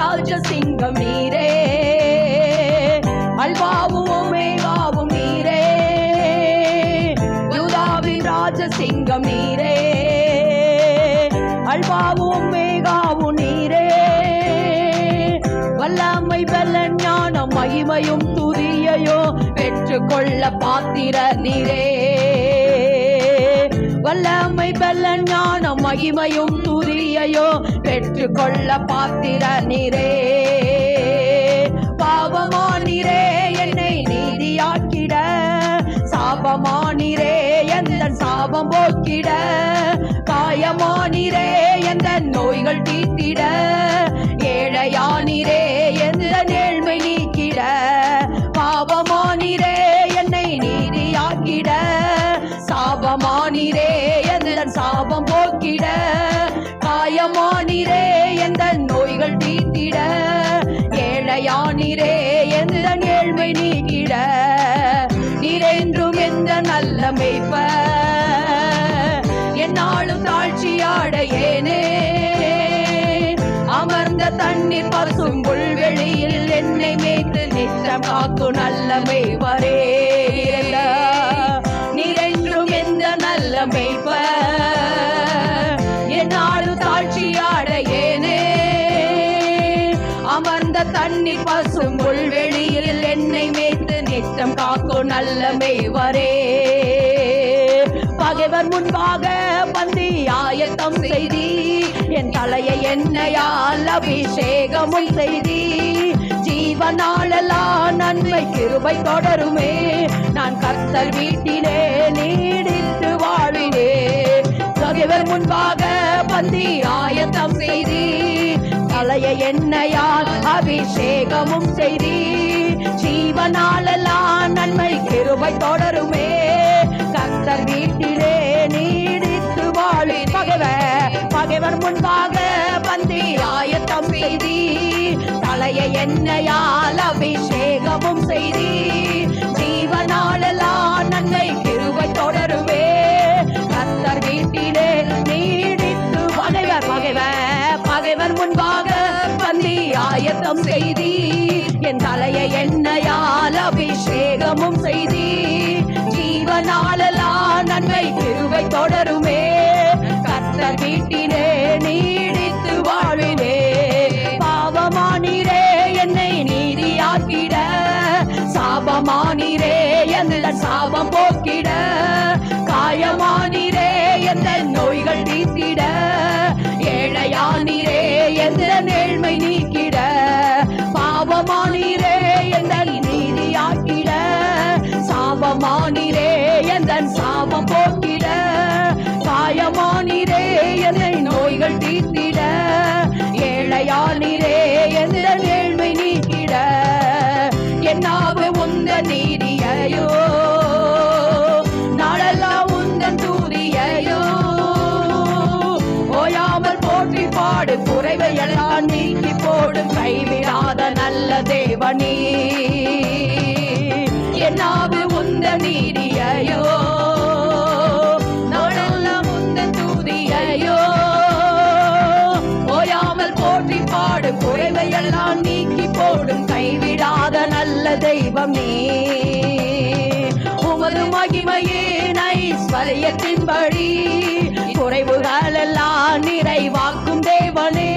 ராஜசிங்கம் நீரே, அல்பாவும் ஒமேகாவும் நீரே, யூதாவின் ராஜசிங்கம் நீரே, அல்பாவும் ஒமேகாவும் நீரே, வல்லமை பலன் ஞானம் மகிமையும் துதியையோ பெற்றுக்கொள்ள பாத்திர நீரே, வல்லமை பலன் ஞானம் மகிமையும் துதியையோ பெற்றுக்கொள்ள பாத்திர நீரே, பாவமானீரே என்னை நீதியாக்கிட, சாபமானீரே எந்த சாபம் போக்கிட, காயமானீரே எந்த நோய்கள் தீர்த்திட, ஏழையானீரே எந்த நேர்மை நீக்கிட, பாவமானீரே என்னை நீதியாக்கிட, சாபமானீரே எந்த சாபம் போக்கிட, காயமானீரே எந்த நோய்கள் தீர்த்திட, ஏழையானீரே எந்த நேர்மை நீக்கிட, நீரென்றும் எந்த நல்ல மேய்ப்பர், என்னாலும் தாழ்ச்சியாட ஏனே, அமர்ந்த தண்ணீர் பசும் புல்வெளியில் என்னை மேய்த்து நித்தம் காக்கும் நல்ல மேய்ப்பரே, நீரென்றும் எந்த நல்ல மேய்ப்பர், என்னாலும் தாழ்ச்சியாட ஏனே, அமர்ந்த தண்ணீர் பசும் புல்வெளியில் என்னை மேய்த்து நித்தம் காக்கும் நல்ல மேய்ப்பரே, பகைவர் முன்பாக பந்தி ஆயத்தம் செய்தி, என் தலையை எண்ணெயால் அபிஷேகமும் செய்தி, ஜீவனாலெல்லாம் நன்மை கிருபை தொடருமே, நான் கர்த்தர் வீட்டிலே நீடித்து வாழினே, பகைவர் முன்பாக பந்தி ஆயத்தம் செய்தி, தலையை எண்ணெயால் அபிஷேகமும் செய்தி, ஜீவனாலெல்லாம் நன்மை கிருபை தொடருமே, கர்த்தர் வீட்டிலே நீடித்து வாழி, பகைவர் முன்பாக பந்தி ஆயத்தம் செய்தி, தலையை எண்ணெயால் அபிஷேகமும் செய்தி, ஜீவனாலெல்லாம் நன்மை கிருபை தொடருமே, கர்த்தர் வீட்டிலே நீடித்து பகைவர் முன்பாக பந்தி ஆயத்தம் செய்தி, என் தலையை எண்ணெயால் அபிஷேகமும் செய்தி, ஜீவனாலெல்லாம் நன்மை கிருபை தொடருமே, கர்த்தர் வீட்டிலே நீடித்து வாழினே, பாவமானீரே என்னை நீதியாக்கிட, சாபமானீரே எந்த சாபம் போக்கிட, காயமானீரே எந்த நோய்கள் தீர்த்திட, ஏழையானீரே எந்த நேர்மை நீக்கிட, பாவமானீரே எந்த நீதியாக்கிட, சாபமானீரே எந்த சாபம் போக்கிட, காயமானீரே எந்த நோய்கள் தீர்த்திட, ஏழையானீரே எந்த நேர்மை நீக்கிட, என்னாவு உந்த நீதியையோ நாளெல்லாம் உந்தன் தூதியையோ, ஓயாமல் போற்றி பாடு குறைவை எல்லாம் நீக்கி போடு, கைவிடாத நல்ல தேவனே, என்னாவு உந்த நீதியையோ நாளெல்லாம் உந்தன் தூதியையோ, ஓயாமல் போற்றி பாடு குறைவை எல்லாம் நீக்கி போடும், கைவிடாத நல்ல தெய்வம் நீ, உமது மகிமையே ஐஸ்வர்யத்தின்படி குறைவுகள் எல்லாம் நிறைவாக்கும் தேவனே,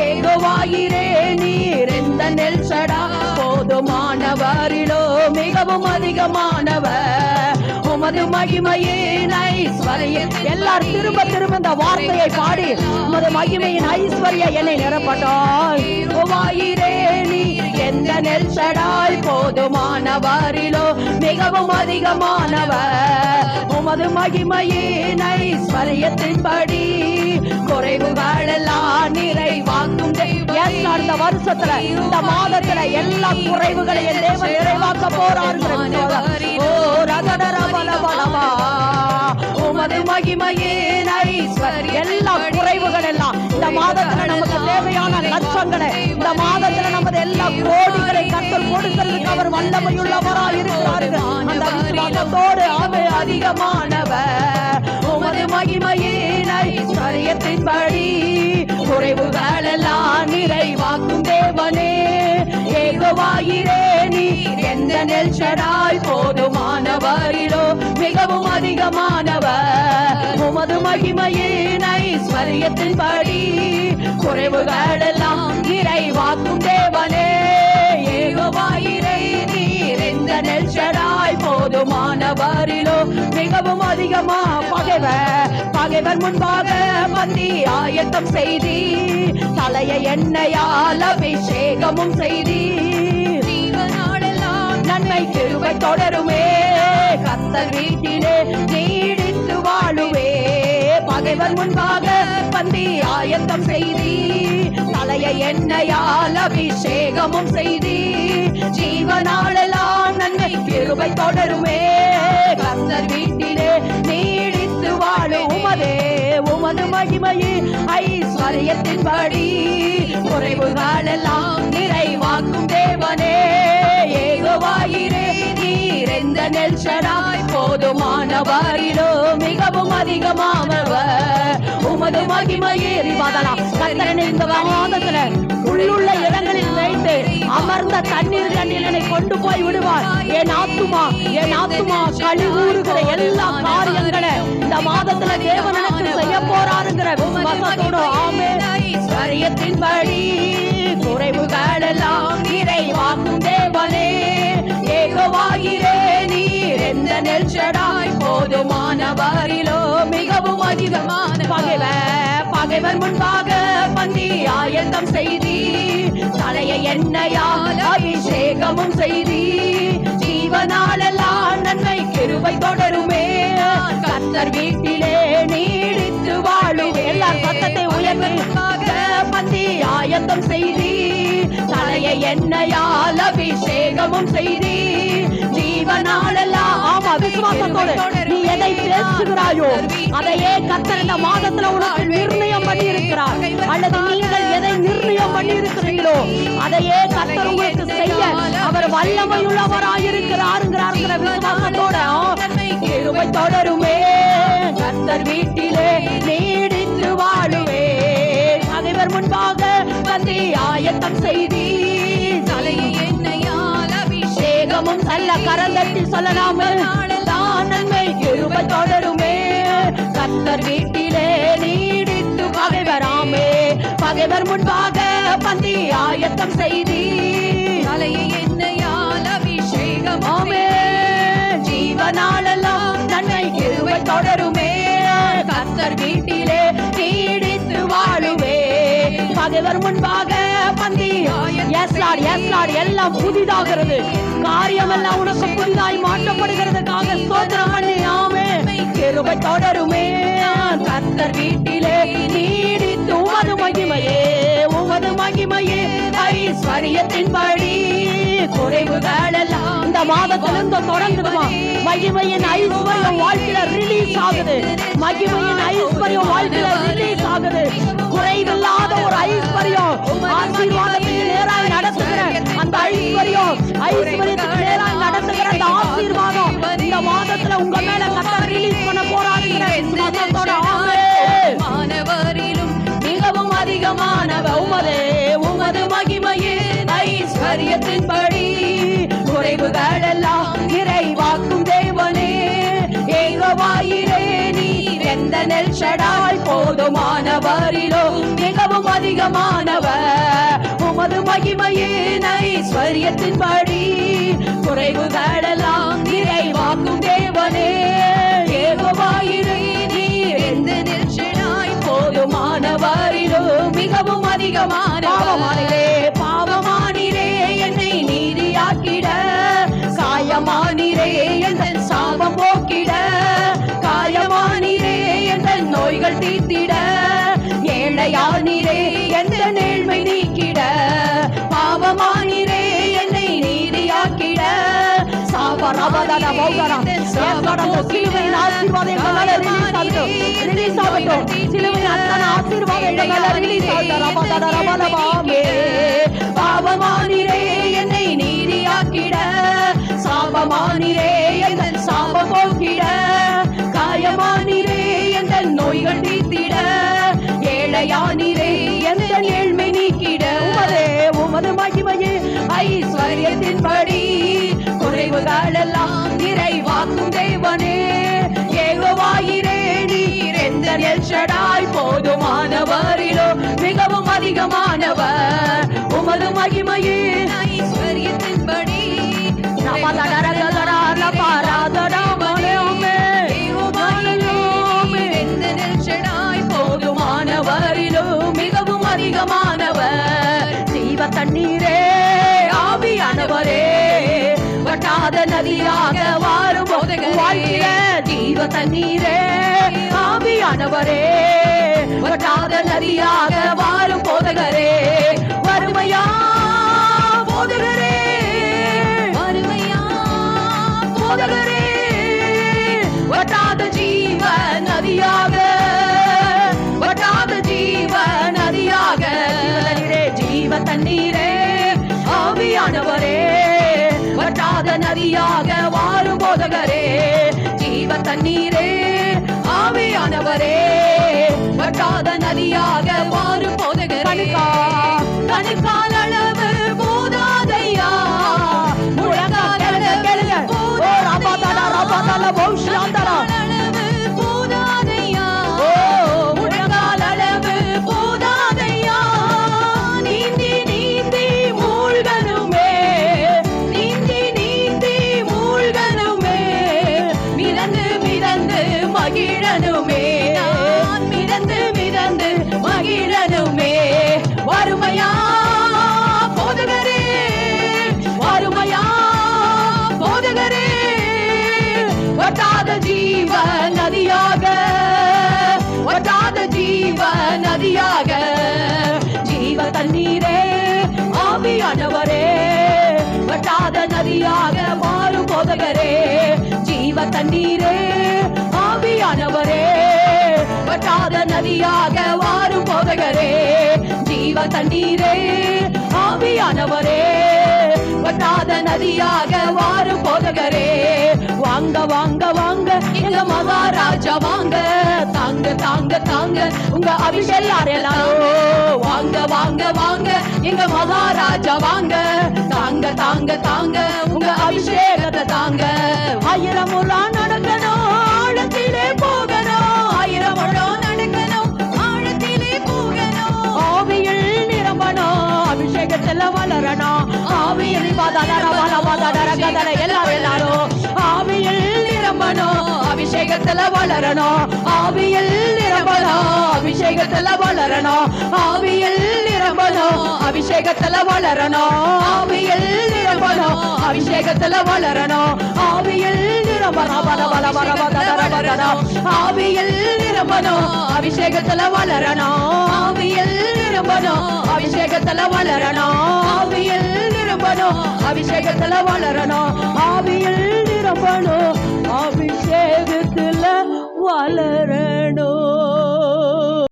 ஏகோவாயிரே நீர் எந்த நெல்சடா, போதுமானவரிலோ மிகவும் அதிகமானவர், உமது மகிமையின் ஐஸ்வர்யம், எல்லாரும் திரும்ப திரும்ப இந்த வார்த்தையை பாடி, உமது மகிமையின் ஐஸ்வர்யம் என்னை நிரப்பட்டாய், ஏகோவாயிரே நீர் எந்த நெல்சடாய், போதுமானவரிலோ மிகவும் அதிகமானவர், உமது மகிமையின் ஐஸ்வர்யத்தின்படி குறைவுகள் எல்லாம் நிறைவாக்கும் தெய்வம், இந்த வருஷத்துல இந்த மாதத்துல எல்லா குறைவுகளையும் தேவன் நிறைவாக்க போறார்கள், ஓ ரகடரபலபலவா, உமது மகிமையின் ஐஸ்வர்யம், எல்லா குறைவுகள் எல்லாம் இந்த மாதத்துல நமக்கு தேவையான லட்சங்களை, இந்த மாதத்துல நமது எல்லா கோடிகளை கர்த்தர் கொடுக்கிறதுக்கு அவர் வல்லமையுள்ளவராக இருக்கிறார்கள், அந்த விசுவாசத்தோடு அவர் அதிகமானவர், உமது மகிமையின் ஐஸ்வர்யத்தின்படி குறைவுகள் எல்லாம் நிறைவாக்கும் ஏகோவாயிரே நீர் எந்த நெல்ஷடாய் போதுமானவரிலோ மிகவும் அதிகமானவர் உமது மகிமையின் ஐஸ்வரியத்தின்படி குறைவுகள் எல்லாம் நிறைவாக்கும் தேவனே ஏகோவாயிரே நீர் எந்த நெல்ஷடாய் போதுமானவரிலோ மிகவும் அதிகமா பகைவர் முன்பாக பந்தி ஆயத்தம் செய்தி தலையை எண்ணெயால் அபிஷேகமும் செய்தி ஜீவனாளெல்லாம் நன்மை கிருபை தொடருமே கர்த்தர் வீட்டிலே நீடித்து வாழுவே பகைவர் முன்பாக பந்தி ஆயத்தம் செய்தி தலையை எண்ணெயால் அபிஷேகமும் செய்தி ஜீவனாளெல்லாம் நன்மை கிருபை தொடருமே கர்த்தர் வீட்டிலே நீடித்து வாழும் உமது மகிமையின் ஐஸ்வரியத்தின்படி குறைவுகள் எல்லாம் நிறைவாக்கும் தேவனே ஏகோவாயிரே நீர் எந்த நெல்ஷடாய் போதுமானவரிலோ மிகவும் அதிகமானவர் உமது மகிமையே கர்த்தரன் இந்த வாதத்துல உள்ளுள்ள இடங்களில் வைத்து அமர்ந்த தண்ணீர் கண்ணிலனை கொண்டு போய் விடுவார் என் ஆத்துமா கழிவுறுகிற எல்லா காரியங்களை இந்த மாதத்துல தேவன் எனக்கு செய்ய போறாருங்கிற விசுவாசத்தோடு ஆமென் ஐஸ்வரியத்தின்படி குறைவுகள் எல்லாம் நிறைவாக்கும் தேவனே ஏகோவாயிரே நீர் எந்த நெல்ஷடாய் போதுமானவரிலோ மிகவும் அதிகமான பகைவர் முன்பாக பந்தி ஆயத்தம் செய்தி தலையை எண்ணெயால் அபிஷேகமும் செய்தி ஜீவனாலெல்லாம் நன்மை கிருபை தொடருமே கர்த்தர் வீட்டிலே நீடித்து வாழும் எல்லார் சத்தத்தை உயர்வாக பந்தி ஆயத்தம் செய்தி தலையை எண்ணெயால் அபிஷேகமும் செய்தி ஜீவனாலெல்லாம் ஆமா விசுவாசத்தோடு நீ எதை பேசுகிறாயோ அதையே கர்த்தர் இந்த மாதத்துல உனக்கு நிர்ணயம் பண்ணி இருக்கிறார் அல்லது நீங்கள் எதை நிர்ணயம் பண்ணி இருக்கிறீங்களோ அதையே கர்த்தர் உங்களுக்கு செய்ய அவர் வல்லமையுள்ளவராயிருக்கிறாருங்கிற விசுவாசத்தோட கிருபை தொடருமே கர்த்தர் வீட்டிலே நீடித்து வாழுவே பகைவர் முன்பாக பந்தி ஆயத்தம் செய்தி தலையை எண்ணெயால் அபிஷேகமும் நல்ல கரந்தட்டி சொல்லலாம் நன்மை கிருபை தொடருமே கர்த்தர் வீட்டிலே நீடித்து பகைவர் முன்பாக பந்தி ஆயத்தம் செய்தி தலையை எண்ணெயால் அபிஷேகமாமே ஜீவனாலெல்லாம் நன்மை கிருபை தொடருமே கர்த்தர் வீட்டிலே நீடித்து வாழுவே பகைவர் முன்பாக பந்தி எல்லாம் புதிதாகிறது காரியம் எல்லாம் உனக்கு புதிதாய் மாற்றப்படுகிறதுக்காக ஸ்தோத்திரம் பண்ணி ஆமென் கிருபை தொடருமே கர்த்தர் வீட்டிலே நீடித்து உமது மகிமையே ஐஸ்வரியத்தின்படி குறைவுகள் எல்லாம் இந்த மாதத்திலிருந்து தொடர்ந்துடுமா மகிமையின் ஐஸ்வர்யம் வாழ்க்கையில ரிலீஸ் ஆகுது மகிமையின் ஐஸ்வர்யம் வாழ்க்கையில ரிலீஸ் ஆகுது குறைவில்லாத ஒரு ஐஸ்வர்யம் ஆசீர்வாதத்துக்கு நேராய் நடத்துகிற அந்த ஐஸ்வர்யத்துக்கு நேராய் நடத்துகிற அந்த ஆசீர்வாதம் இந்த மாதத்துல உங்க மேல கர்த்தர் ரிலீஸ் பண்ண போறாருங்கிற விசுவாசத்தோட ஆமென் மிகவும் அதிகமானவ உமது மகிமையின் ஐஸ்வரியத்தின்படி குறைவுகள் எல்லாம் நிறைவாக்கும் தேவனே ஏகோவாயிரே நீர் எந்த நெல்ஷடாய் போதுமானவரிலோ மிகவும் அதிகமானவர் உமது மகிமையின் ஐஸ்வரியத்தின்படி குறைவுகள் எல்லாம் நிறைவாக்கும் தேவனே ஏகோவாயிரே நீர் எந்த நெல்ஷடாய் போதுமானவரிலோ மிகவும் அதிகமானவரே பாவமானிரே என்னை நீதியாக்கிட காயமானிரே என்ற சாபம் போக்கிட காயமானிரே என்ற நோய்கள் தீர்த்திட ஏழையானிரே என்ற நேர்மை நீக்கிட பாவமானிரே என்னை நீதியாக்கிட சாபரபதன போகரம் சிலுவையின் ஆசீர்வாதங்களை ரிலீஸ் ஆகட்டும் சிலுவையின் அத்தனை ஆசீர்வாதங்களை ரிலீஸ் ஆகட்டும் பாவமானிரே என்னை நீதியாக்கிட சாபமானிரே என்ற சாபம் போக்கிட காயமானிரே என்ற நோய்கள் தீர்த்திட ஏழையானிரே என்ற ஏழ்மை நீக்கிட உமது மகிமையே ஐஸ்வர்யம் தேவைகள் எல்லாம் நிறைவாக்கும் தேவனே. யெகோவாயிரே நீர் எந்த எல்ஷடாய் போதுமானவரிலோ மிகவும் அதிகமானவர். உமது மகிமையே ஐஸ்வர்யத்தின்படி போதுமானவரிலும் மிகவும் அதிகமானவர். ஜீவ தண்ணீரே ஆவியானவரே வட்டாத நதியாக வாரும் வாழ்கிற ஜீவ தண்ணீரே ஆவியானவரே வட்டாத நதியாக வாரும் போதகரே. வறுமையா போதகரே, வறுமையா போதகரே வட்டாத ஜீவ நதியாக, வட்டாத ஜீவ நதியாக ஜீவ தண்ணீரே ஆவியானவரே வட்டாத நதியாக வாரும் போதகரே. ஜீவ தண்ணீரே ஆவியானவரே வட்டாத நதியாக வாரும் போதகரே. கணுக்கால் அளவு போதாதையா, முழங்கால் அளவு போதாதையா, முழங்கால் அளவு போதாதையா. நீந்தி நீந்தி மூழ்கனுமே, நீந்தி நீந்தி மூழ்கனுமே, மிதந்து மிதந்து மகிழனுமே, நான் மிதந்து மிதந்து மகிழனுமே. வறுமையா போதகரே, வறுமையா போதகரே வட்டாத ஜீவ நதியாக, வட்டாத ஜீவ நதியாக. ஜீவ தண்ணீரே ஆவியானவரே வட்டாத நதியாக மாறும் போதகரே. ஜீவ தண்ணீரே ஆவியானவரே வட்டாத நதியாக வாரும் போதகரே. ஜீவ தண்ணீரே ஆவியானவரே வட்டாத நதியாக வாரும் போதகரே. வாங்க வாங்க வாங்க எங்க மகாராஜா வாங்க, தாங்க தாங்க தாங்க உங்க அபிஷேகம் எல்லாரும். வாங்க வாங்க வாங்க எங்க மகாராஜா வாங்க, தாங்க தாங்க தாங்க உங்க அபிஷேகத்தை தாங்க. 1000 முழம் நடக்கணும் ஆழத்திலே போகணும், 1000 முழம் நடக்கணும் ஆழத்திலே போகணும். ஆவியில் நிரம்பணும் அபிஷேகத்துல வளரணும், ஆவியில் எல்லாரும் ஆவியில் நிரம்பணும் அபிஷேகத்துல வளரணும், ஆவியில் நிரம்பணும் அபிஷேகத்துல வளரணும், ஆவியில் நிரம்பணும் அபிஷேகத்துல வளரணும், ஆவியில் நிரம்பணும் அபிஷேகத்துல வளரணும், ஆவியில் நிரம்பணும் ஆவியில் நிரம்பணும் அபிஷேகத்துல வளரணும், ஆவியில் நிரம்பணும் அபிஷேகத்துல வளரணும், ஆவியில் நிரம்பணும் அபிஷேகத்துல வளரணும், ஆவியில் நிரம்பணும் அபிஷேகத்துல வளரணும்.